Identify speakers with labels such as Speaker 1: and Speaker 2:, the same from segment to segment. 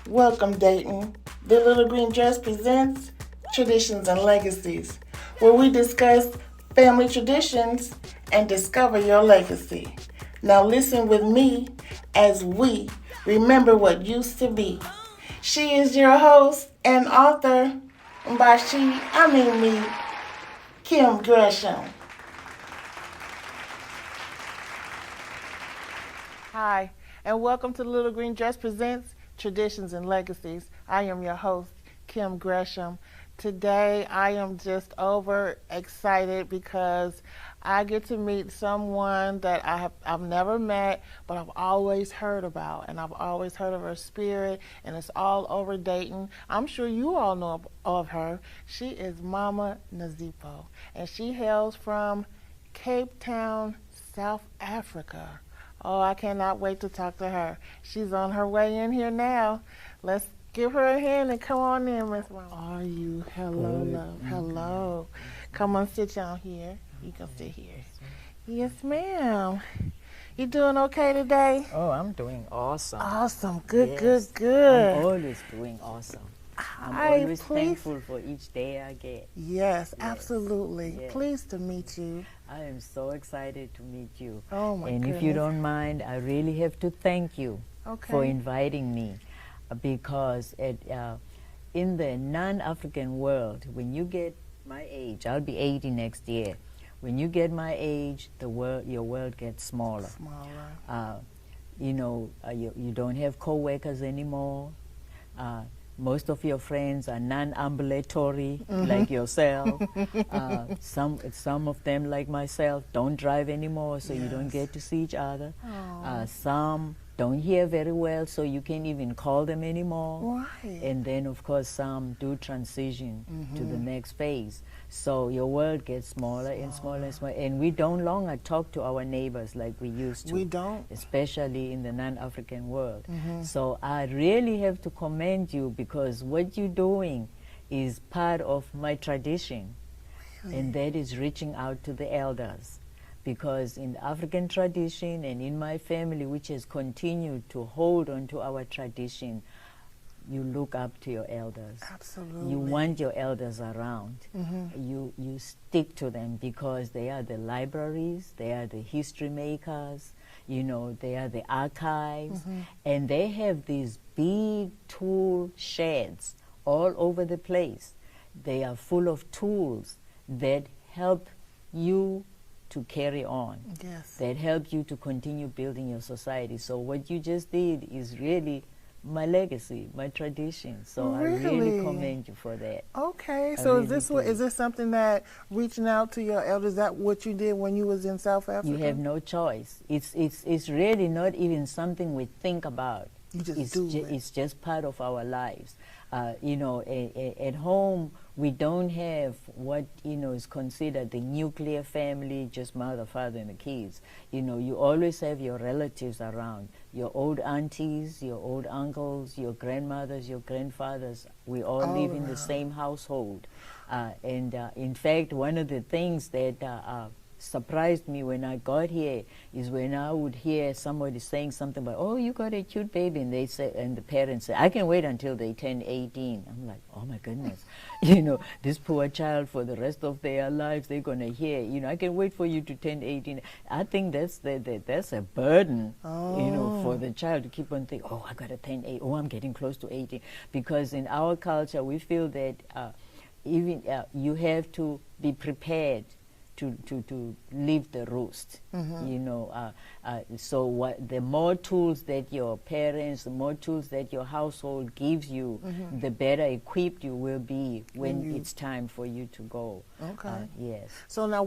Speaker 1: Welcome, Dayton. The Little Green Dress presents Traditions and Legacies, where we discuss family traditions and discover your legacy. Now, listen with me as we remember what used to be. She is your host and author, and by she, I mean me, Kim Gresham. Hi, and welcome to the Little Green Dress Presents Traditions and Legacies. I am your host, Kim Gresham. Today, I am just over excited because I get to meet someone that I've never met, but I've always heard about, and I've always heard of her spirit, and it's all over Dayton. I'm sure you all know of her. She is Mama Nozipo, and she hails from Cape Town, South Africa. Oh, I cannot wait to talk to her. She's on her way in here now. Let's give her a hand and come on in, Miss Mama. Are you? Hello, love. Hello. Come on, sit down here. You can sit here. Yes, ma'am. You doing okay today?
Speaker 2: Oh, I'm doing awesome.
Speaker 1: Awesome. Good,
Speaker 2: Yes.
Speaker 1: good, good.
Speaker 2: I'm always doing awesome. I'm
Speaker 1: Hi,
Speaker 2: always
Speaker 1: please.
Speaker 2: thankful for each day I get.
Speaker 1: Yes, absolutely.
Speaker 2: Yes.
Speaker 1: Pleased to meet you.
Speaker 2: I am so excited to meet you.
Speaker 1: Oh, my
Speaker 2: And
Speaker 1: goodness.
Speaker 2: if you don't mind, I really have to thank you
Speaker 1: Okay.
Speaker 2: for inviting me because in the non-African world, when you get my age, I'll be 80 next year. When you get my age, your world gets smaller.
Speaker 1: Smaller.
Speaker 2: You don't have co-workers anymore. Most of your friends are non-ambulatory, like yourself. Some of them, like myself, don't drive anymore, so you don't
Speaker 1: Yes.
Speaker 2: get to see each other.
Speaker 1: Aw.
Speaker 2: Some don't hear very well, so you can't even call them anymore.
Speaker 1: Right.
Speaker 2: And then, of course, some do transition to the next phase. So your world gets smaller and smaller and smaller. And we don't longer talk to our neighbors like we used to.
Speaker 1: We don't.
Speaker 2: Especially in the non-African world. So I really have to commend you because what you're doing is part of my tradition. And that is reaching out to the elders. Because in the African tradition and in my family, which has continued to hold on to our tradition, you look up to your elders.
Speaker 1: Absolutely.
Speaker 2: You want your elders around. You stick to them because they are the libraries, they are the history makers, they are the archives, and they have these big tool sheds all over the place. They are full of tools that help you to carry on,
Speaker 1: Yes.
Speaker 2: that help you to continue building your society. So what you just did is really my legacy, my tradition. So I really
Speaker 1: Really?
Speaker 2: commend you for that.
Speaker 1: Okay,
Speaker 2: I
Speaker 1: so
Speaker 2: really
Speaker 1: is
Speaker 2: do.
Speaker 1: this something that reaching out to your elders? Is that what you did when you was in South Africa?
Speaker 2: You have no choice. It's really not even something we think about.
Speaker 1: You just
Speaker 2: It's,
Speaker 1: do it.
Speaker 2: it's just part of our lives. At home we don't have what is considered the nuclear family, just mother, father, and the kids. You always have your relatives around, your old aunties, your old uncles, your grandmothers, your grandfathers. We all live in the same household. In fact, one of the things that surprised me when I got here is when I would hear somebody saying something about, oh, you got a cute baby, and the parents say, I can wait until they turn 18. I'm like, oh my goodness, this poor child for the rest of their lives, they're gonna hear, I can wait for you to turn 18. I think that's a burden, for the child to keep on thinking, oh, I gotta turn 8, oh, I'm getting close to 18, because in our culture we feel that even you have to be prepared to leave the roost, so the more tools that your parents, the more tools that your household gives you, the better equipped you will be when it's time for you to go.
Speaker 1: Okay.
Speaker 2: Yes.
Speaker 1: So now,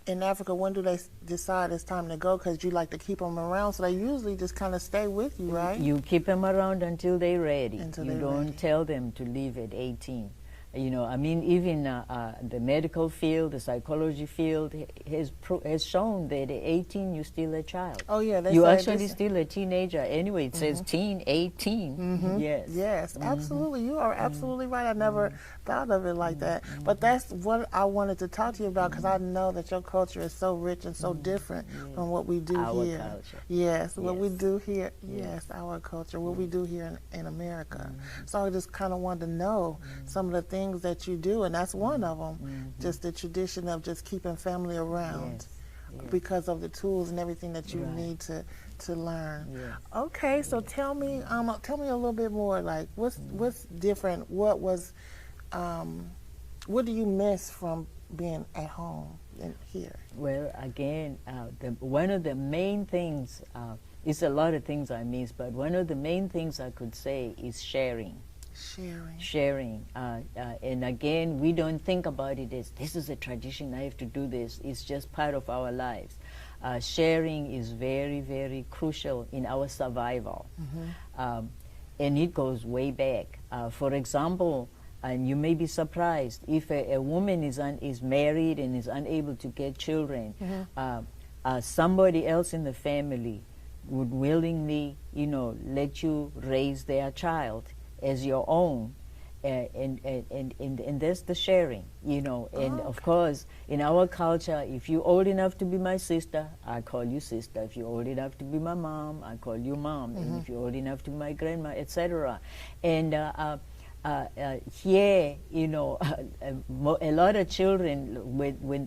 Speaker 1: in Africa, when do they decide it's time to go? Because you like to keep them around, so they usually just kind of stay with you, right?
Speaker 2: You keep them around until they're ready.
Speaker 1: Until
Speaker 2: you
Speaker 1: they're
Speaker 2: don't
Speaker 1: ready.
Speaker 2: tell them to leave at 18. You know, I mean, even the medical field, the psychology field has shown that at 18 you're still a child.
Speaker 1: Oh yeah,
Speaker 2: you're actually still a teenager. Anyway, it says teen, 18. Yes.
Speaker 1: Yes, absolutely. You are absolutely right. I never thought of it like that. But that's what I wanted to talk to you about, because I know that your culture is so rich and so different from what we do
Speaker 2: Our
Speaker 1: here.
Speaker 2: culture.
Speaker 1: Yes, what we do here. Yes, our culture, what we do here in America. So I just kind of wanted to know some of the things that you do, and that's one of them. Just the tradition of just keeping family around because of the tools and everything that you need to learn. Okay, so tell me a little bit more. Like, what's different? What do you miss from being at home and here?
Speaker 2: Well, again, one of the main things, it's a lot of things I miss, but one of the main things I could say is sharing. Sharing. And again, we don't think about it as, this is a tradition, I have to do this. It's just part of our lives. Sharing is very, very crucial in our survival. And it goes way back. For example, and you may be surprised, if a woman is married and is unable to get children, somebody else in the family would willingly, let you raise their child as your own, and that's the sharing, And of course, in our culture, if you're old enough to be my sister, I call you sister. If you're old enough to be my mom, I call you mom. And if you're old enough to be my grandma, etc. And here, a lot of children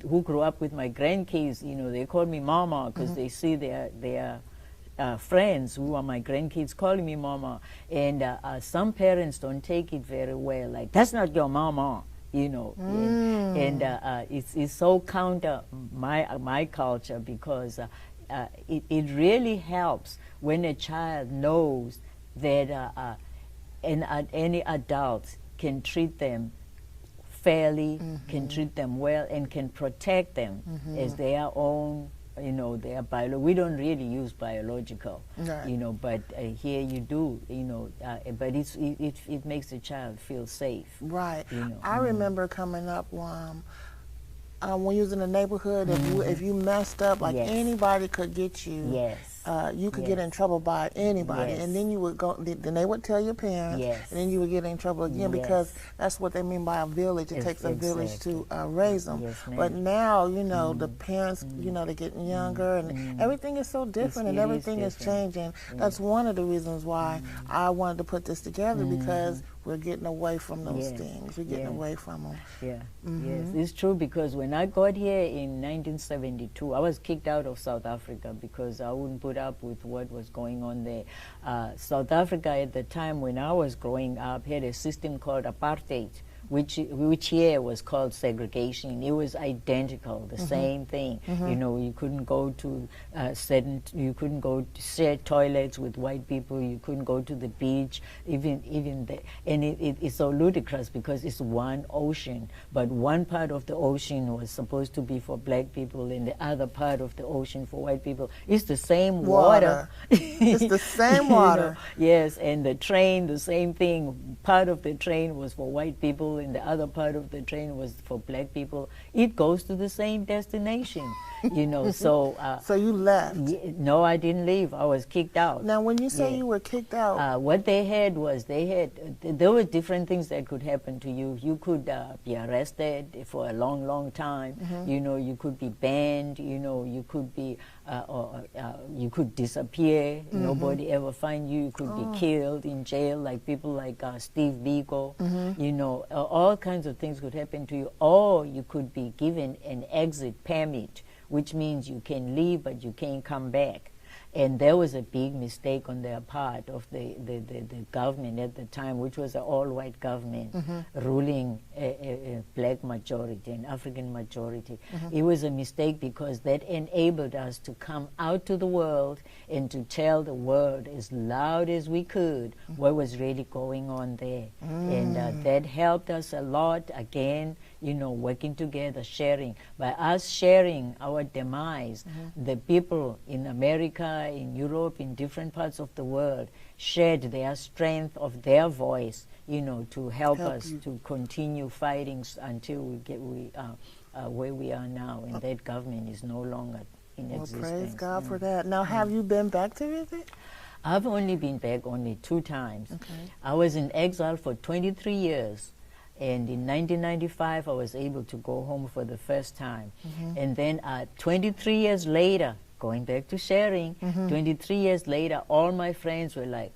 Speaker 2: who grew up with my grandkids, they call me mama because they see their friends who are my grandkids calling me mama, and some parents don't take it very well, like, that's not your mama, and it's so counter my culture, because it really helps when a child knows that any adult can treat them fairly, can treat them well, and can protect them as their own. We don't really use biological, but here you do, but it makes the child feel safe.
Speaker 1: Right. I remember coming up when you was in the neighborhood, if you messed up, like anybody could get you. You could get in trouble by anybody, and then you would go. Then they would tell your parents, and then you would get in trouble again, because that's what they mean by a village. It takes a village to raise them. But now, the parents, they're getting younger, and everything is so different, and everything is changing. That's one of the reasons why I wanted to put this together, because we're getting away from those things. We're getting away from them.
Speaker 2: Yes, it's true, because when I got here in 1972, I was kicked out of South Africa because I wouldn't put up with what was going on there. South Africa at the time when I was growing up had a system called apartheid, which here was called segregation. It was identical, the same thing. You couldn't go to you couldn't go to share toilets with white people. You couldn't go to the beach, and it's so ludicrous, because it's one ocean, but one part of the ocean was supposed to be for black people, and the other part of the ocean for white people. It's the same water.
Speaker 1: It's the same water.
Speaker 2: Yes, and the train, the same thing. Part of the train was for white people, and the other part of the train was for black people. It goes to the same destination, So you left? No, I didn't leave. I was kicked out.
Speaker 1: Now, when you say you were kicked out,
Speaker 2: what they had was there were different things that could happen to you. You could be arrested for a long, long time. You could be banned. You could be you could disappear. Nobody ever find you. You could be killed in jail, like people like Steve Biko. All kinds of things could happen to you. Or you could be given an exit permit, which means you can leave but you can't come back. And there was a big mistake on their part of the government at the time, which was an all-white government ruling a black majority, an African majority. It was a mistake because that enabled us to come out to the world and to tell the world as loud as we could what was really going on there. And that helped us a lot. Again, you know, working together, sharing. By us sharing our demise, the people in America, in Europe, in different parts of the world shared their strength of their voice, you know, to help us to continue fighting until we get where we are now, and that government is no longer in existence.
Speaker 1: Praise God for that. Now, have you been back to visit?
Speaker 2: I've only been back only 2 times.
Speaker 1: Okay.
Speaker 2: I was in exile for 23 years. And in 1995, I was able to go home for the first time. And then 23 years later, going back to sharing, 23 years later, all my friends were like,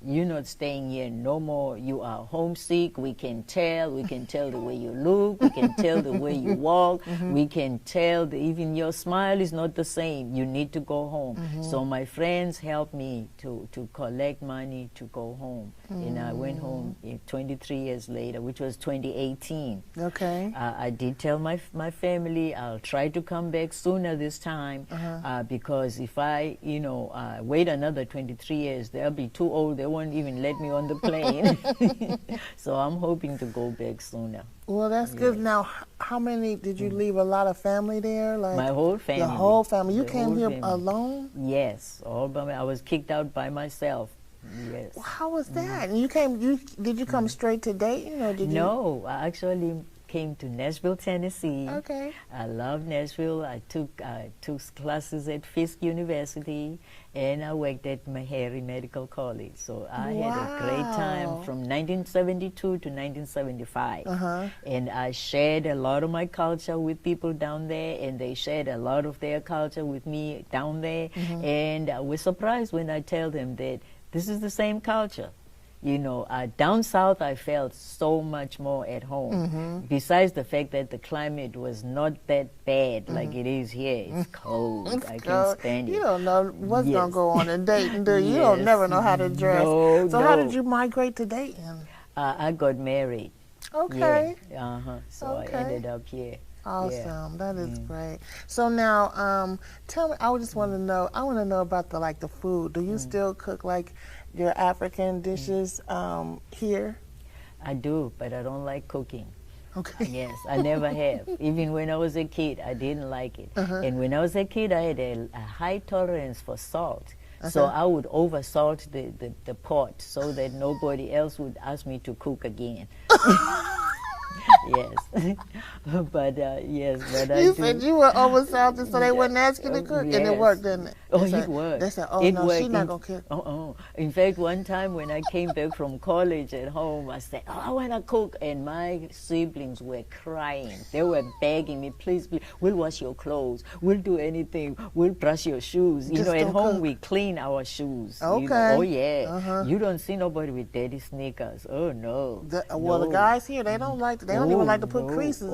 Speaker 2: you're not staying here no more. You are homesick. We can tell the way you look. We can tell the way you walk. We can tell that even your smile is not the same. You need to go home. So my friends helped me to collect money to go home. And I went home 23 years later, which was 2018.
Speaker 1: Okay.
Speaker 2: I did tell my family I'll try to come back sooner this time, because if I, you know, wait another 23 years, they'll be too old. They won't even let me on the plane. So I'm hoping to go back sooner.
Speaker 1: Well, that's good. Now, how many did you leave? A lot of family there? Like
Speaker 2: my whole family.
Speaker 1: Your whole family. You came here
Speaker 2: family.
Speaker 1: Alone?
Speaker 2: Yes, all by me. I was kicked out by myself. Yes.
Speaker 1: Well, how was that? And you came. Did you come straight to Dayton, or did you?
Speaker 2: No, I actually came to Nashville, Tennessee.
Speaker 1: Okay.
Speaker 2: I love Nashville. I took classes at Fisk University, and I worked at Meharry Medical College. So I had a great time from 1972 to 1975. And I shared a lot of my culture with people down there, and they shared a lot of their culture with me down there. And I was surprised when I tell them that this is the same culture. You know, down south I felt so much more at home. Besides the fact that the climate was not that bad like it is here. It's cold. I can't stand it.
Speaker 1: You don't know what's going to go on in Dayton, do you? You don't never know how to dress.
Speaker 2: No,
Speaker 1: so how did you migrate to Dayton?
Speaker 2: I got married.
Speaker 1: Okay.
Speaker 2: Yeah. So I ended up here.
Speaker 1: Awesome. That is great. So now, tell me, I just want to know, about the food. Do you still cook like your African dishes here?
Speaker 2: I do, but I don't like cooking.
Speaker 1: Okay.
Speaker 2: Yes, I never have. Even when I was a kid, I didn't like it. And when I was a kid, I had a high tolerance for salt. So I would over-salt the pot so that nobody else would ask me to cook again. Yes, but
Speaker 1: you said you were over-salted, so they wouldn't ask you to cook, and it worked, didn't it?
Speaker 2: It worked.
Speaker 1: They said, "Oh
Speaker 2: it
Speaker 1: no,
Speaker 2: worked.
Speaker 1: she's not gonna cook."
Speaker 2: In fact, one time when I came back from college at home, I said, "Oh, I wanna cook," and my siblings were crying. They were begging me, "Please, please, we'll wash your clothes. We'll do anything. We'll brush your shoes." You know, at home we clean our shoes.
Speaker 1: Okay.
Speaker 2: You know? Oh yeah. You don't see nobody with dirty sneakers. Oh no.
Speaker 1: Well, the guys here, they don't like. They don't even like to put creases.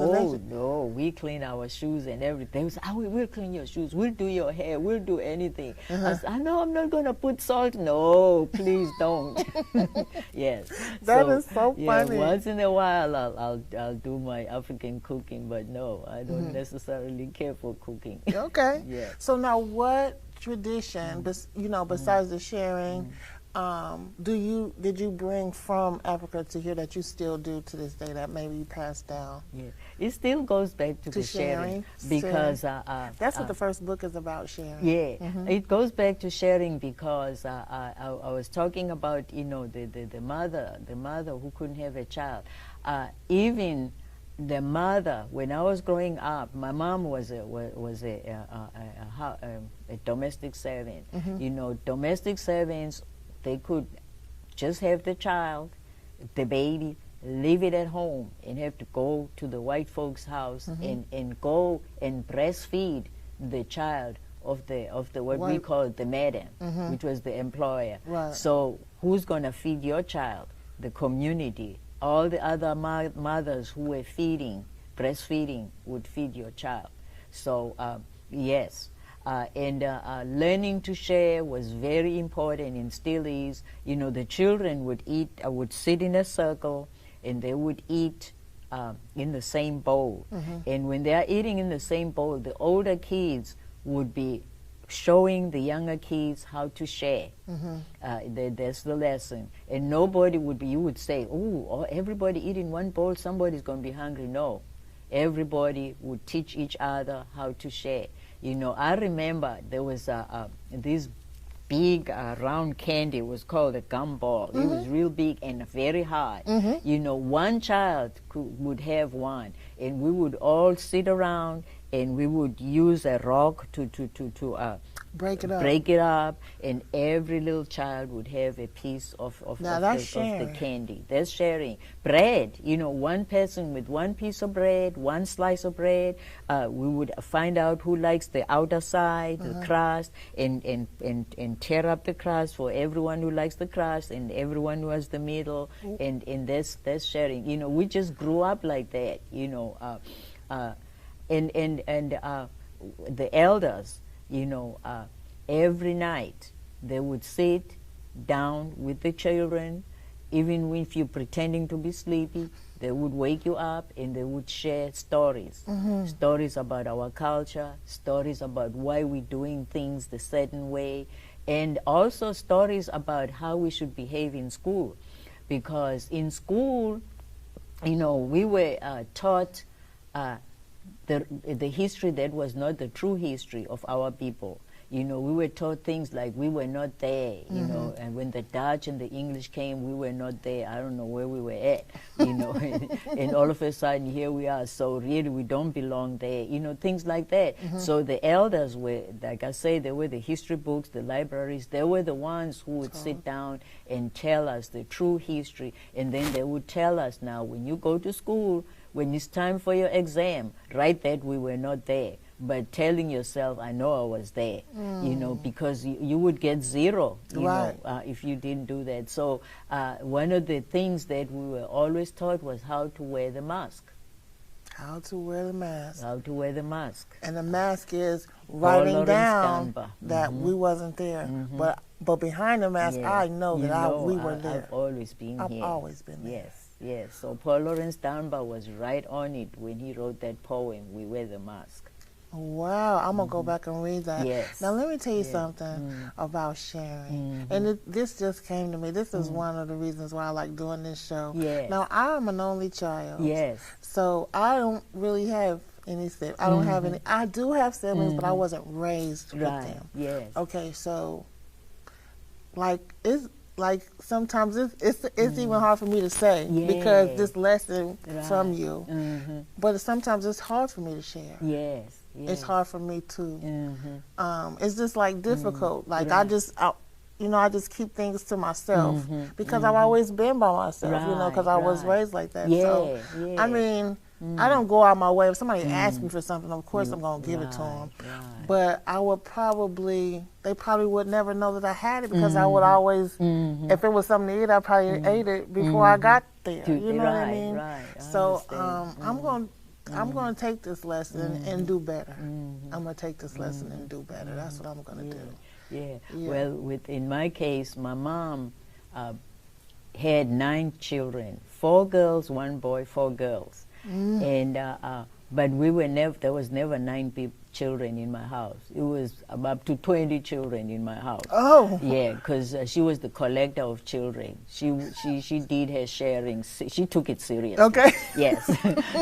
Speaker 2: No, we clean our shoes and everything. They say, we'll clean your shoes. We'll do your hair. We'll do anything. I said, I know I'm not going to put salt. No, please don't. Yes.
Speaker 1: That is so funny.
Speaker 2: Once in a while, I'll do my African cooking, but no, I don't necessarily care for cooking.
Speaker 1: Okay.
Speaker 2: Yeah.
Speaker 1: So now, what tradition, besides the sharing, did you bring from Africa to here that you still do to this day that maybe you passed down?
Speaker 2: Yeah, it still goes back to the sharing because
Speaker 1: that's what the first book is about, sharing.
Speaker 2: Yeah, it goes back to sharing because I was talking about the mother who couldn't have a child, even. The mother, when I was growing up, my mom was a domestic servant. You know, domestic servants, they could just have the child, the baby, leave it at home, and have to go to the white folks' house and go and breastfeed the child of the what we call the madam, which was the employer.
Speaker 1: Right.
Speaker 2: So who's gonna feed your child? The community. All the other mothers who were breastfeeding would feed your child. So yes, and learning to share was very important, and still is. You know, the children would sit in a circle, and they would eat in the same bowl. And when they are eating in the same bowl, the older kids would be showing the younger kids how to share. That's the lesson. And nobody would be, you would say, oh, everybody eating one bowl, somebody's going to be hungry. No. Everybody would teach each other how to share. You know, I remember there was this big round candy. It was called a gumball. It was real big and very hard. You know, one child would have one, and we would all sit around and we would use a rock to
Speaker 1: break it up.
Speaker 2: Break it up, and every little child would have a piece of the candy. That's sharing. Bread, you know, one person with one piece of bread, one slice of bread. We would find out who likes the outer side, the crust, and tear up the crust for everyone who likes the crust and everyone who has the middle, and that's sharing. You know, we just grew up like that. You know, and the elders, you know, every night they would sit down with the children, even if you're pretending to be sleepy. They would wake you up and they would share stories. Stories about our culture, stories about why we're doing things the certain way, and also stories about how we should behave in school. Because in school, you know, we were taught the history that was not the true history of our people. You know, we were taught things like we were not there, you know, and when the Dutch and the English came, we were not there. I don't know where we were at, you know, and all of a sudden here we are, so really we don't belong there, you know, things like that. So the elders were, like I say, they were the history books, the libraries, they were the ones who would sit down and tell us the true history, and then they would tell us, now when you go to school, when it's time for your exam, write that we were not there. But telling yourself, I know I was there, you know, because you would get zero, you know, if you didn't do that. So one of the things that we were always taught was how to wear the mask.
Speaker 1: How to wear the mask.
Speaker 2: How to wear the mask.
Speaker 1: And the mask is writing down that we wasn't there. But behind the mask, I know that we were there.
Speaker 2: I've always been here.
Speaker 1: I've always been there.
Speaker 2: Yes, yes. So Paul Laurence Dunbar was right on it when he wrote that poem, We Wear the Mask.
Speaker 1: Wow, I'm going to go back and read that.
Speaker 2: Yes.
Speaker 1: Now, let me tell you something about sharing. And this just came to me. This is one of the reasons why I like doing this show.
Speaker 2: Yes.
Speaker 1: Now, I'm an only child.
Speaker 2: Yes.
Speaker 1: So I don't really have any siblings. I don't have any. I do have siblings, but I wasn't raised with them.
Speaker 2: Yes.
Speaker 1: Okay, so, like, it's like sometimes it's even hard for me to say because this lesson from you. But sometimes it's hard for me to share.
Speaker 2: Yes.
Speaker 1: It's hard for me too. It's just like difficult. Like I just keep things to myself because I've always been by myself. You know, because I was raised like that. So I mean, I don't go out my way. If somebody asks me for something, of course I'm gonna give it to them. But I would they probably would never know that I had it because I would always, if it was something to eat, I probably ate it before I got there. You know what I mean? So I'm going to take this lesson and do better. I'm going to take this lesson and do better. That's what I'm going to do.
Speaker 2: Yeah. Well, in my case, my mom had 9 children, 4 girls, 1 boy, 4 girls. And but there was never 9 children in my house. It was up to 20 children in my house.
Speaker 1: Oh.
Speaker 2: Yeah, because she was the collector of children. She did her sharing. She took it seriously.
Speaker 1: Okay.
Speaker 2: Yes,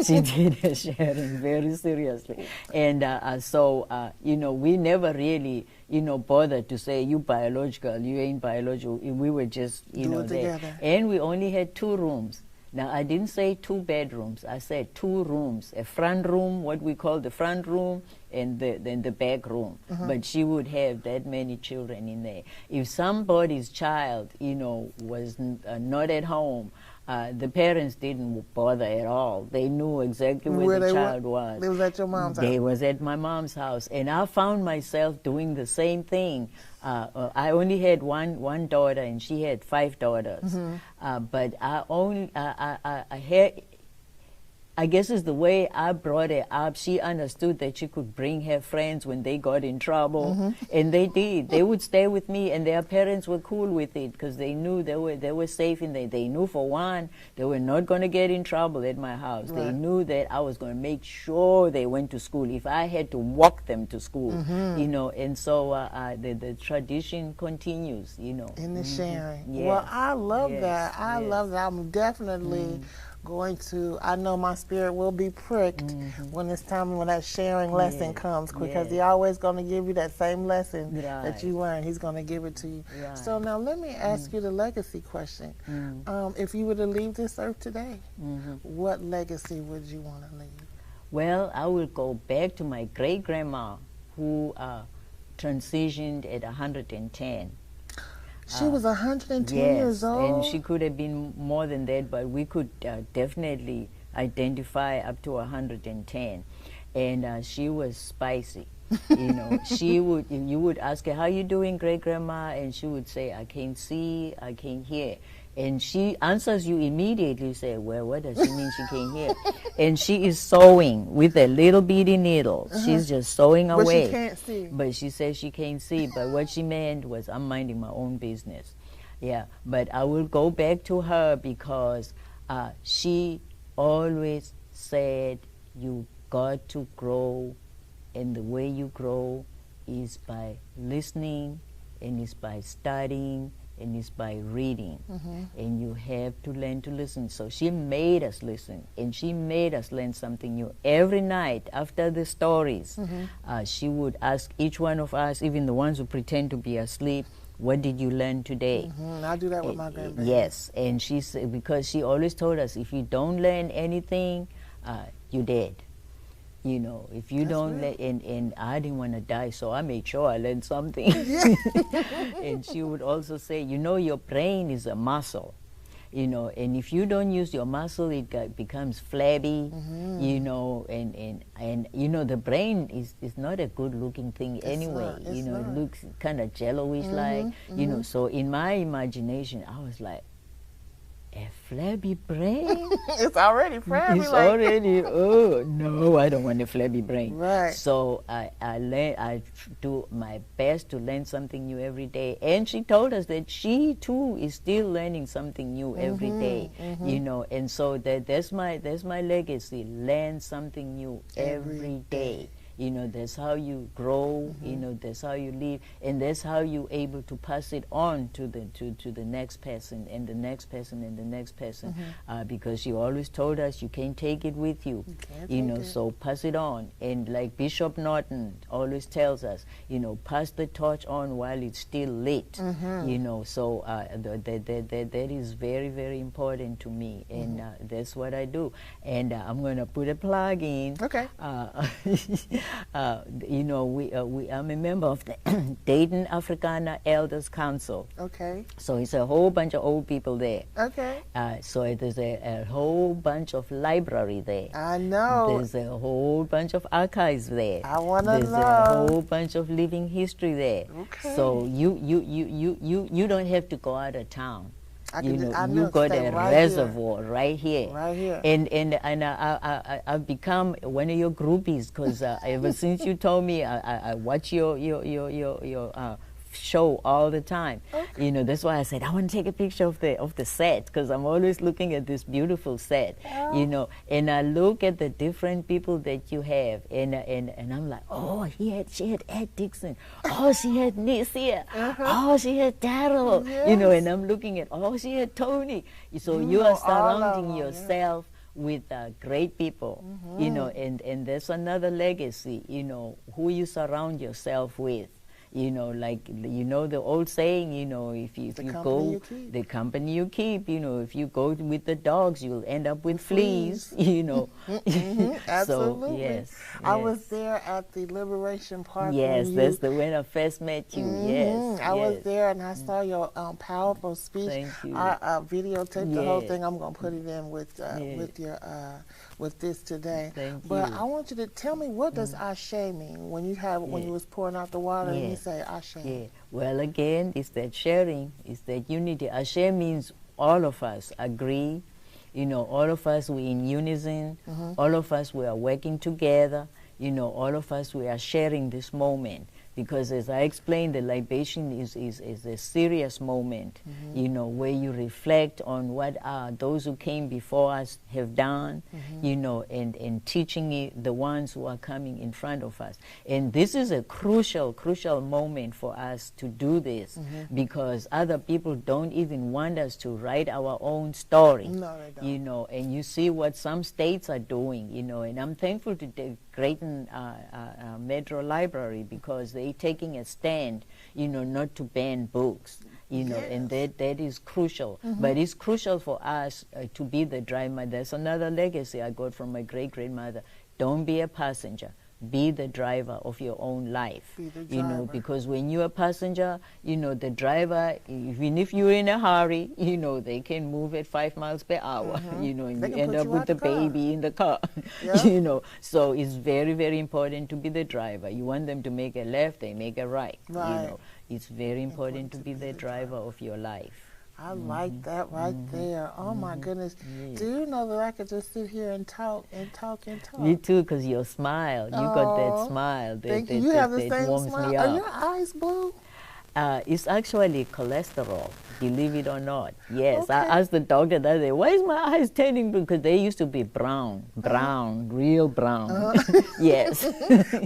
Speaker 2: she did her sharing very seriously. And so, you know, we never really, you know, bothered to say, you biological, you ain't biological. We were just, you know, there. Together. And we only had 2 rooms. Now, I didn't say 2 bedrooms. I said 2 rooms, a front room, what we call the front room, and then the back room. But she would have that many children in there. If somebody's child, you know, was not at home, the parents didn't bother at all. They knew exactly where the child was.
Speaker 1: They was at your mom's house?
Speaker 2: They was at my mom's house. And I found myself doing the same thing. I only had one daughter, and she had 5 daughters. But I had I guess it's the way I brought her up. She understood that she could bring her friends when they got in trouble, and they did. They would stay with me, and their parents were cool with it because they knew they were safe in there. They knew, for one, they were not going to get in trouble at my house. Right. They knew that I was going to make sure they went to school if I had to walk them to school, you know. And so the tradition continues, you know.
Speaker 1: In the sharing.
Speaker 2: Yes.
Speaker 1: Well, I love
Speaker 2: Yes.
Speaker 1: that. I
Speaker 2: Yes.
Speaker 1: love that. I'm definitely going to, I know my spirit will be pricked when it's time when that sharing lesson comes, because he's always going to give you that same lesson that you learned. He's going to give it to you. Right. So now let me ask you the legacy question. If you were to leave this earth today, what legacy would you want to leave?
Speaker 2: Well, I will go back to my great-grandma who transitioned at 110.
Speaker 1: She was 110 years old?
Speaker 2: And she could have been more than that, but we could definitely identify up to 110. And she was spicy. You know, you would ask her, how you doing, great-grandma? And she would say, I can't see, I can't hear. And she answers you immediately, say, well, what does she mean she can't hear? And she is sewing with a little bitty needle. She's just sewing away.
Speaker 1: But she can't see.
Speaker 2: But she says she can't see. But what she meant was, I'm minding my own business. Yeah, but I will go back to her because she always said, you got to grow, and the way you grow is by listening, and is by studying, and it's by reading. And you have to learn to listen. So she made us listen, and she made us learn something new. Every night after the stories, she would ask each one of us, even the ones who pretend to be asleep, what did you learn today?
Speaker 1: I do that with my grandbaby.
Speaker 2: Yes, and she said, because she always told us, if you don't learn anything, you're dead. You know, if you don't let, and I didn't want to die, so I made sure I learned something. And she would also say, you know, your brain is a muscle, you know, and if you don't use your muscle, it becomes flabby, you know, and you know, the brain is not a good looking thing anyway. You know, it looks kind of jello-ish like, you know, so in my imagination, I was like, a flabby brain?
Speaker 1: It's already flabby.
Speaker 2: It's already, oh, no, I don't want a flabby brain.
Speaker 1: Right.
Speaker 2: So I do my best to learn something new every day. And she told us that she, too, is still learning something new every day, you know. And so that's my legacy, learn something new every day. You know, that's how you grow, you know, that's how you live, and that's how you're able to pass it on to the next person, and the next person, and the next person, because she always told us you can't take it with you, you know, so pass it on. And like Bishop Norton always tells us, you know, pass the torch on while it's still lit, you know, so that is very, very important to me, and that's what I do. And I'm going to put a plug in.
Speaker 1: Okay.
Speaker 2: You know, I'm a member of the Dayton Africana Elders Council.
Speaker 1: Okay.
Speaker 2: So it's a whole bunch of old people there.
Speaker 1: Okay.
Speaker 2: So there's a whole bunch of library there.
Speaker 1: I know.
Speaker 2: There's a whole bunch of archives there.
Speaker 1: I want to know.
Speaker 2: There's a whole bunch of living history there.
Speaker 1: Okay.
Speaker 2: So you don't have to go out of town. You
Speaker 1: know,
Speaker 2: got a reservoir right here.
Speaker 1: Right here.
Speaker 2: And I've become one of your groupies, because ever since you told me, I watch your show all the time. Okay. You know, that's why I said I want to take a picture of the set, because I'm always looking at this beautiful set. You know, and I look at the different people that you have, and I'm like, oh, she had Ed Dixon, oh, she had Nissia, oh, she had Daryl, you know, and I'm looking at, oh, she had Tony. So you are surrounding yourself with great people, you know, and there's another legacy, you know, who you surround yourself with. You know, like, you know, the old saying, you know, if you go, the company you keep, you know, if you go with the dogs, you'll end up with fleas, you know.
Speaker 1: Absolutely.
Speaker 2: So, yes.
Speaker 1: I was there at the Liberation Park.
Speaker 2: Yes, that's when I first met you. Yes.
Speaker 1: I was there, and I saw your powerful speech.
Speaker 2: Thank you.
Speaker 1: I videotaped the whole thing. I'm going to put it in with with this today. But I want you to tell me, what does Ashe mean when you was pouring out the water and you say Ashe?
Speaker 2: Yeah. Well, again, it's that sharing, it's that unity. Ashe means all of us agree, all of us, we're in unison. All of us, we are working together. All of us, we are sharing this moment. Because as I explained, the libation is a serious moment, where you reflect on what those who came before us have done, and teaching the ones who are coming in front of us. And this is a crucial moment for us to do this, because other people don't even want us to write our own story.
Speaker 1: No, they don't.
Speaker 2: And you see what some states are doing, and I'm thankful to the Creighton Metro Library, because they taking a stand, not to ban books, and that is crucial. But it's crucial for us to be the driver. That's another legacy I got from my great-grandmother. Don't be a passenger. Be the driver of your own life.
Speaker 1: Be the driver.
Speaker 2: Because when you're a passenger, the driver, even if you're in a hurry, they can move at 5 miles per hour, and you end up with the baby in the car, So it's very, very important to be the driver. You want them to make a left, they make a right. It's very important to be the driver of your life.
Speaker 1: I like that right there. Oh my goodness.
Speaker 2: Yeah.
Speaker 1: Do you know that I could just sit here and talk and talk and talk?
Speaker 2: Me too, because your smile, you got that smile
Speaker 1: Thank you. You have the same
Speaker 2: warms
Speaker 1: smile.
Speaker 2: me
Speaker 1: Are
Speaker 2: up.
Speaker 1: your eyes blue?
Speaker 2: It's actually cholesterol, believe it or not. Yes,
Speaker 1: Okay.
Speaker 2: I asked the doctor that day, why is my eyes turning blue? Because they used to be brown, real brown. Yes.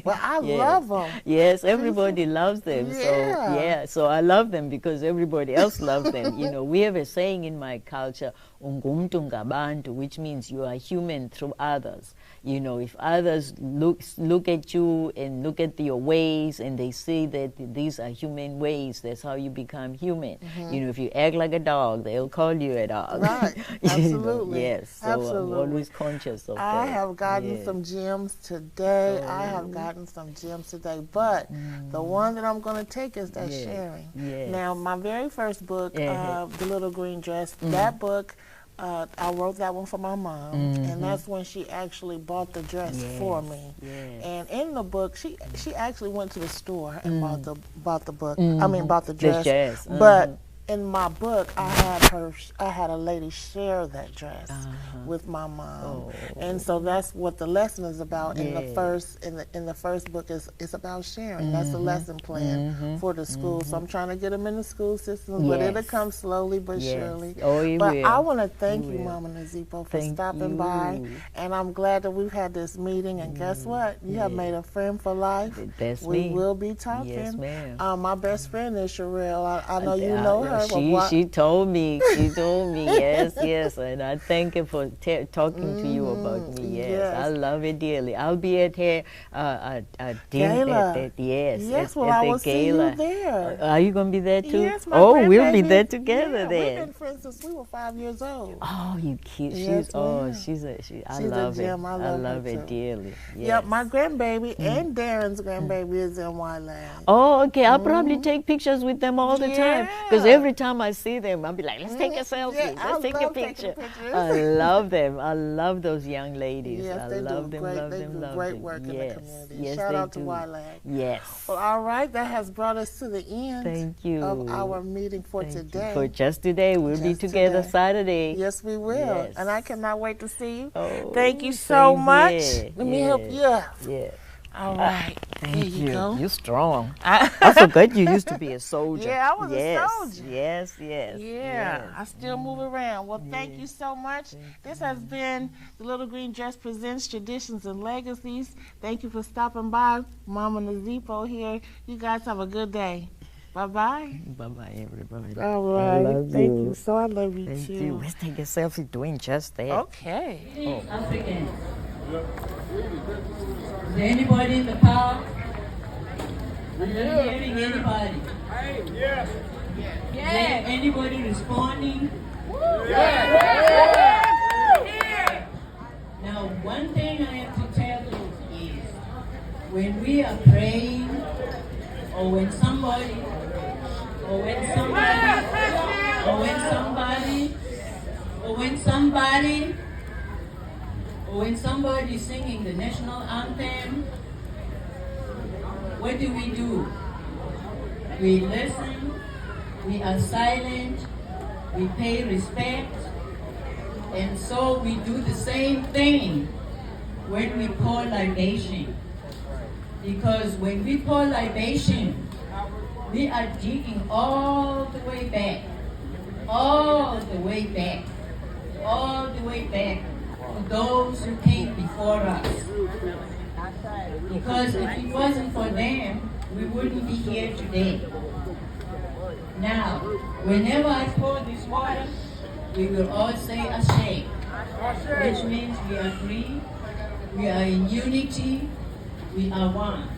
Speaker 1: Well, I
Speaker 2: Yes.
Speaker 1: love them.
Speaker 2: Yes, everybody loves them.
Speaker 1: Yeah.
Speaker 2: So I love them because everybody else loves them. We have a saying in my culture, "Ungumntu ngabantu," which means you are human through others. If others look at you and look at your ways and they see that these are human ways, that's how you become human. If you act like a dog, they'll call you a dog.
Speaker 1: Right. Absolutely.
Speaker 2: Yes. So
Speaker 1: Absolutely.
Speaker 2: I'm always conscious of that.
Speaker 1: I have gotten some gems today. I
Speaker 2: Oh.
Speaker 1: have gotten some gems today. But the one that I'm going to take is that
Speaker 2: Yes.
Speaker 1: sharing.
Speaker 2: Yes.
Speaker 1: Now, my very first book,
Speaker 2: Yeah.
Speaker 1: The Little Green Dress, that book, I wrote that one for my mom, and that's when she actually bought the dress for me.
Speaker 2: Yes.
Speaker 1: And in the book, she actually went to the store and bought the book. I mean, bought the dress.
Speaker 2: dress.
Speaker 1: But in my book, I had a lady share that dress with my mom,
Speaker 2: Oh.
Speaker 1: and so that's what the lesson is about. In the
Speaker 2: Yeah.
Speaker 1: first book is about sharing. That's the lesson plan for the school. So I'm trying to get them in the school systems, but it'll
Speaker 2: Yes.
Speaker 1: come slowly but
Speaker 2: Yes.
Speaker 1: surely.
Speaker 2: Oh, it
Speaker 1: But
Speaker 2: will.
Speaker 1: I want to thank
Speaker 2: It
Speaker 1: you,
Speaker 2: will.
Speaker 1: Mama Nozipo, for
Speaker 2: Thank
Speaker 1: stopping by,
Speaker 2: you.
Speaker 1: and I'm glad that we've had this meeting. And guess what? You have made a friend for life.
Speaker 2: That's
Speaker 1: We
Speaker 2: me.
Speaker 1: will be talking.
Speaker 2: Yes, ma'am.
Speaker 1: My best friend is Sherelle. I know you know her. but
Speaker 2: She told me. She told me. Yes. And I thank her for talking to you about me. Yes. I love it dearly. I'll be at her dinner.
Speaker 1: Gala.
Speaker 2: Yes.
Speaker 1: Well,
Speaker 2: at
Speaker 1: I
Speaker 2: the
Speaker 1: will see you
Speaker 2: gala.
Speaker 1: there.
Speaker 2: Are you gonna be there too?
Speaker 1: Yes, my
Speaker 2: oh, we'll be
Speaker 1: grandbaby.
Speaker 2: there together
Speaker 1: Yeah,
Speaker 2: then.
Speaker 1: We've been friends since we were 5 years old.
Speaker 2: Oh, you cute.
Speaker 1: Yes, ma'am.
Speaker 2: I
Speaker 1: She's a
Speaker 2: love it.
Speaker 1: gem. I love her
Speaker 2: it
Speaker 1: too.
Speaker 2: dearly. Yes.
Speaker 1: Yep, my grandbaby and Darren's grandbaby is in Wyland.
Speaker 2: Oh, okay. I'll probably take pictures with them all the time. Because
Speaker 1: Yeah.
Speaker 2: every time I see them, I'll be like, let's take a selfie.
Speaker 1: Yeah, I
Speaker 2: let's take a
Speaker 1: love taking
Speaker 2: picture.
Speaker 1: pictures.
Speaker 2: I love them. I love those young ladies.
Speaker 1: Yes,
Speaker 2: I
Speaker 1: they
Speaker 2: love
Speaker 1: do
Speaker 2: them,
Speaker 1: great.
Speaker 2: love
Speaker 1: They
Speaker 2: them,
Speaker 1: do
Speaker 2: love
Speaker 1: great
Speaker 2: them.
Speaker 1: work in the
Speaker 2: Yes.
Speaker 1: community.
Speaker 2: Yes,
Speaker 1: Shout
Speaker 2: they
Speaker 1: out to
Speaker 2: do.
Speaker 1: Wyland.
Speaker 2: Yes.
Speaker 1: Well, all right, that has brought us to the end
Speaker 2: Thank you.
Speaker 1: of our meeting for
Speaker 2: Thank you.
Speaker 1: today.
Speaker 2: For just today. We'll be
Speaker 1: Just
Speaker 2: together
Speaker 1: today.
Speaker 2: Saturday.
Speaker 1: Yes, we will.
Speaker 2: Yes.
Speaker 1: And I cannot wait to see you.
Speaker 2: Oh,
Speaker 1: Thank you so
Speaker 2: same
Speaker 1: much.
Speaker 2: here.
Speaker 1: Let me help you up.
Speaker 2: Yeah.
Speaker 1: All right.
Speaker 2: Thank
Speaker 1: Here you go.
Speaker 2: You're strong. I forgot you used to be a soldier.
Speaker 1: Yeah, I was a
Speaker 2: Yes.
Speaker 1: soldier.
Speaker 2: Yes.
Speaker 1: Yeah, I still move around. Well, thank you so much. This has been the Little Green Dress Presents Traditions and Legacies. Thank you for stopping by. Mama Nozipo here. You guys have a good day. Bye-bye.
Speaker 2: Bye-bye, everybody.
Speaker 1: All right.
Speaker 2: I love
Speaker 1: Thank
Speaker 2: you.
Speaker 1: you. So I love you,
Speaker 2: Thank
Speaker 1: too.
Speaker 2: you. Let's take a selfie doing just that.
Speaker 1: Okay.
Speaker 3: African. Is there anybody in the car? I'm not hearing anybody.
Speaker 4: Yes.
Speaker 3: Is there anybody responding? Now, one thing I have to tell you is, when we are praying, or when somebody, or when somebody, or when somebody, or when somebody, or when somebody is singing the national anthem, what do? We listen, we are silent, we pay respect, And so we do the same thing when we pour libation. Because when we pour libation, we are digging all the way back, all the way back, all the way back to those who came before us. Because if it wasn't for them, we wouldn't be here today. Now, whenever I pour this water, we will all say Ashe, which means we are free, we are in unity, we are one.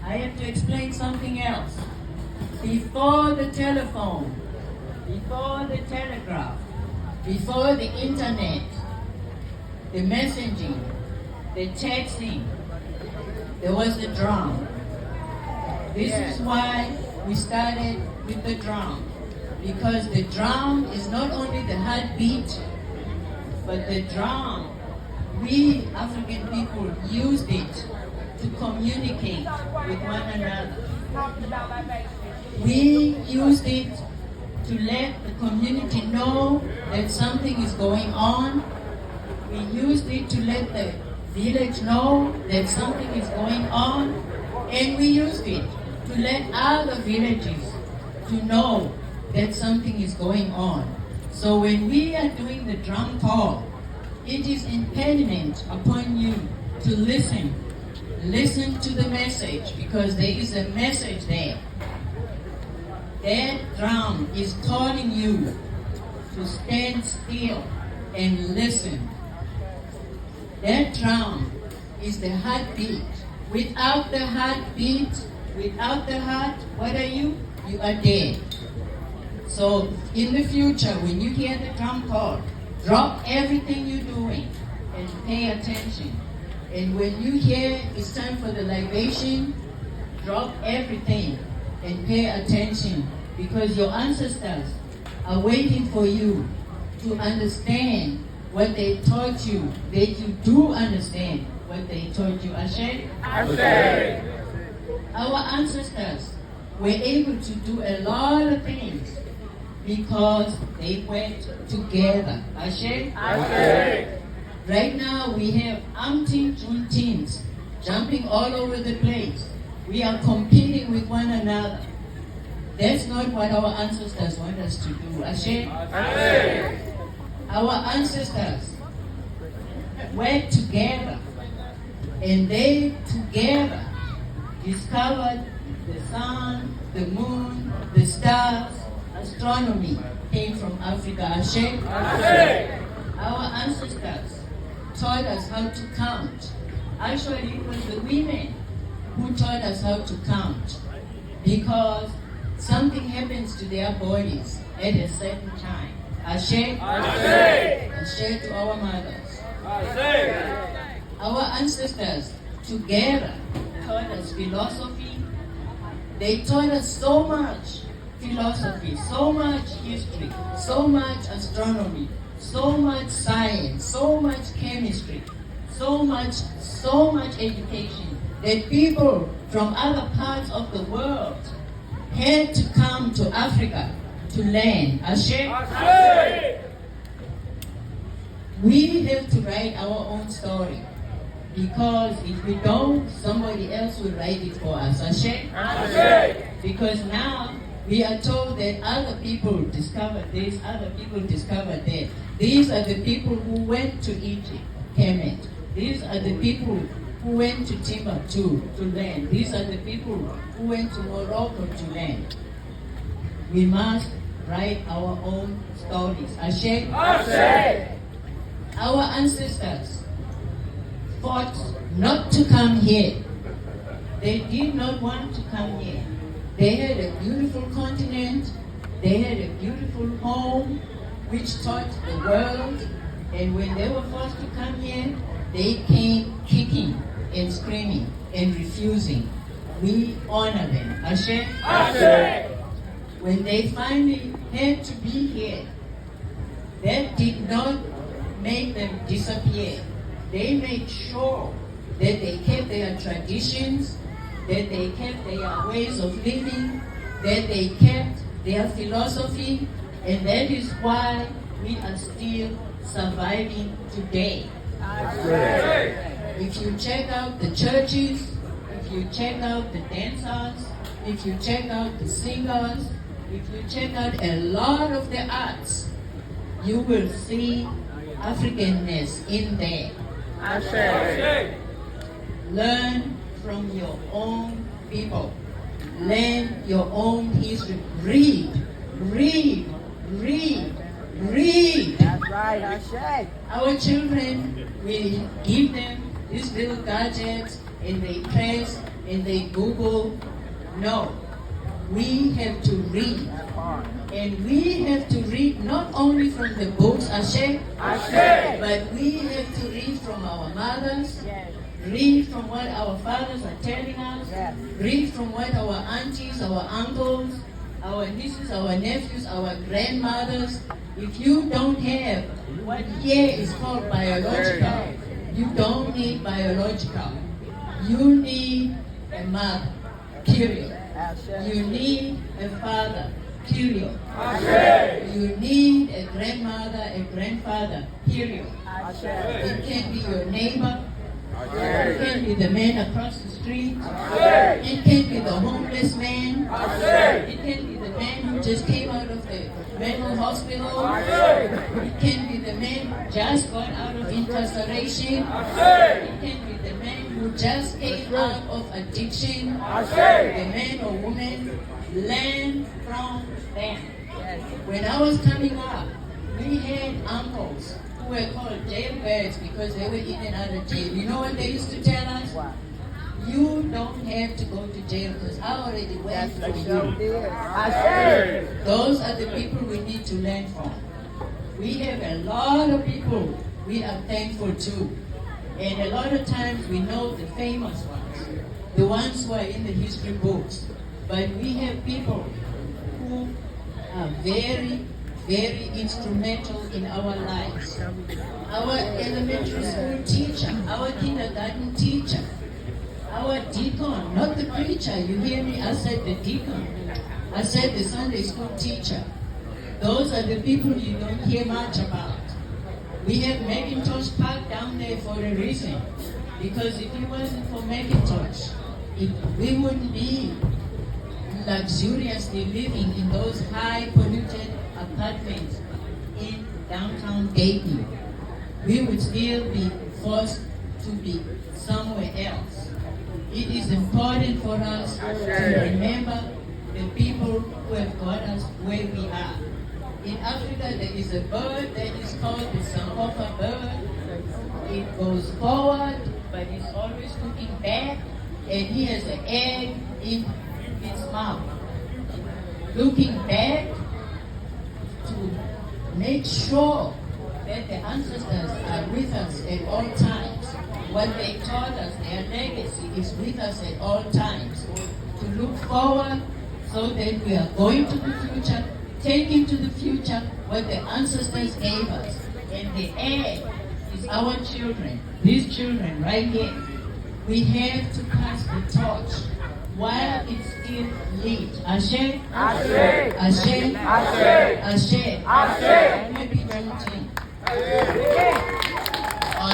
Speaker 3: I have to explain something else. Before the telephone, before the telegraph, before the internet, the messaging, the texting, there was the drum. This is why we started with the drum. Because the drum is not only the heartbeat, but the drum, we African people used it to communicate with one another. We used it to let the community know that something is going on. We used it to let the village know that something is going on. And we used it to let other villages to know that something is going on. So when we are doing the drum call, it is impediment upon you to listen. Listen to the message, because there is a message there. That drum is calling you to stand still and listen. That drum is the heartbeat. Without the heartbeat, without the heart, what are you? You are dead. So in the future, when you hear the drum call, drop everything you're doing and pay attention. And when you hear it's time for the libation, drop everything and pay attention, because your ancestors are waiting for you to understand what they taught you, that you do understand what they taught you. Ashe?
Speaker 1: Ashe.
Speaker 3: Our ancestors were able to do a lot of things because they went together. Ashe?
Speaker 1: Ashe.
Speaker 3: Right now we have umpteen Juneteens jumping all over the place. We are competing with one another. That's not what our ancestors want us to do. Ashe?
Speaker 1: Ashe.
Speaker 3: Our ancestors worked together, and they together discovered the sun, the moon, the stars. Astronomy came from Africa. Ashe?
Speaker 1: Ashe.
Speaker 3: Our ancestors taught us how to count. Actually, it was the women who taught us how to count, because something happens to their bodies at a certain time. Ashe?
Speaker 1: Ashe.
Speaker 3: Ashe to our mothers.
Speaker 1: Ashe.
Speaker 3: Our ancestors together taught us philosophy. They taught us so much philosophy, so much history, so much astronomy, so much science, so much chemistry, so much education, that people from other parts of the world had to come to Africa to learn. Ashe?
Speaker 1: Ashe.
Speaker 3: We have to write our own story, because if we don't, somebody else will write it for us. Ashe?
Speaker 1: Ashe.
Speaker 3: Because now we are told that other people discovered this, other people discovered that. These are the people who went to Egypt, Kemet. These are the people who went to Timbuktu to learn. These are the people who went to Morocco to learn. We must write our own stories. Ashe?
Speaker 1: Ashe.
Speaker 3: Our ancestors fought not to come here. They did not want to come here. They had a beautiful continent. They had a beautiful home which taught the world. And when they were forced to come here, they came kicking and screaming and refusing. We honor them. Ashe?
Speaker 1: Ashe.
Speaker 3: When they finally had to be here, that did not make them disappear. They made sure that they kept their traditions, that they kept their ways of living, that they kept their philosophy, and that is why we are still surviving today. If you check out the churches, if you check out the dancers, if you check out the singers, if you check out a lot of the arts, you will see Africanness in there. Learn from your own people. Learn your own history. Read.
Speaker 2: That's right, Hashay.
Speaker 3: Our children, we give them these little gadgets and they press and they Google. No. We have to read. And we have to read not only from the books, Ashe, but we have to read from our mothers, read from what our fathers are telling us, read from what our aunties, our uncles, our nieces, our nephews, our grandmothers. If you don't have what here is called biological, you don't need biological. You need a mother, period. You need a father, period. You need a grandmother, a grandfather, period. It can be your neighbor. It can be the man across the street. It can be the homeless man. It can be the man who just came out of the mental hospital. It can be the man who just got out of incarceration. It can be the man who just came out of addiction. The man or woman, learn from them. When I was coming up, we had uncles who were called jailbirds because they were in and out of jail. You know what they used to tell us? You don't have to go to jail because I already went for you. Those are the people we need to learn from. We have a lot of people we are thankful to. And a lot of times we know the famous ones, the ones who are in the history books. But we have people who are very, very instrumental in our lives. Our elementary school teacher, our kindergarten teacher, our deacon, not the preacher, you hear me? I said the deacon. I said the Sunday school teacher. Those are the people you don't hear much about. We have Macintosh Park down there for a reason. Because if it wasn't for Macintosh, we wouldn't be luxuriously living in those high polluted apartments in downtown Dayton. We would still be forced to be somewhere else. It is important for us to remember the people who have got us where we are. In Africa, there is a bird that is called the Sankofa bird. It goes forward, but it's always looking back, and he has an egg in its mouth. Looking back to make sure that the ancestors are with us at all times. What they taught us, their legacy, is with us at all times. To look forward so that we are going to the future, taking to the future what the ancestors gave us. And the egg is our children, these children right here. We have to pass the torch while it's still lit. Ashe? Ashe. Ashe. Ashe. Ashe. Ashe. Maybe Juneteenth.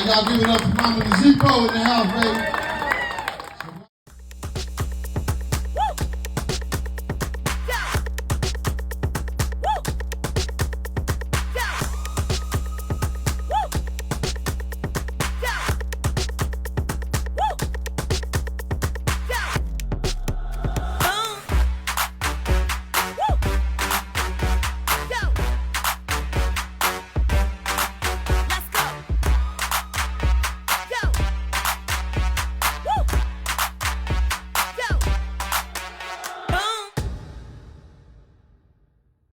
Speaker 4: Y'all give it up for Mama Nozipo in the house, baby.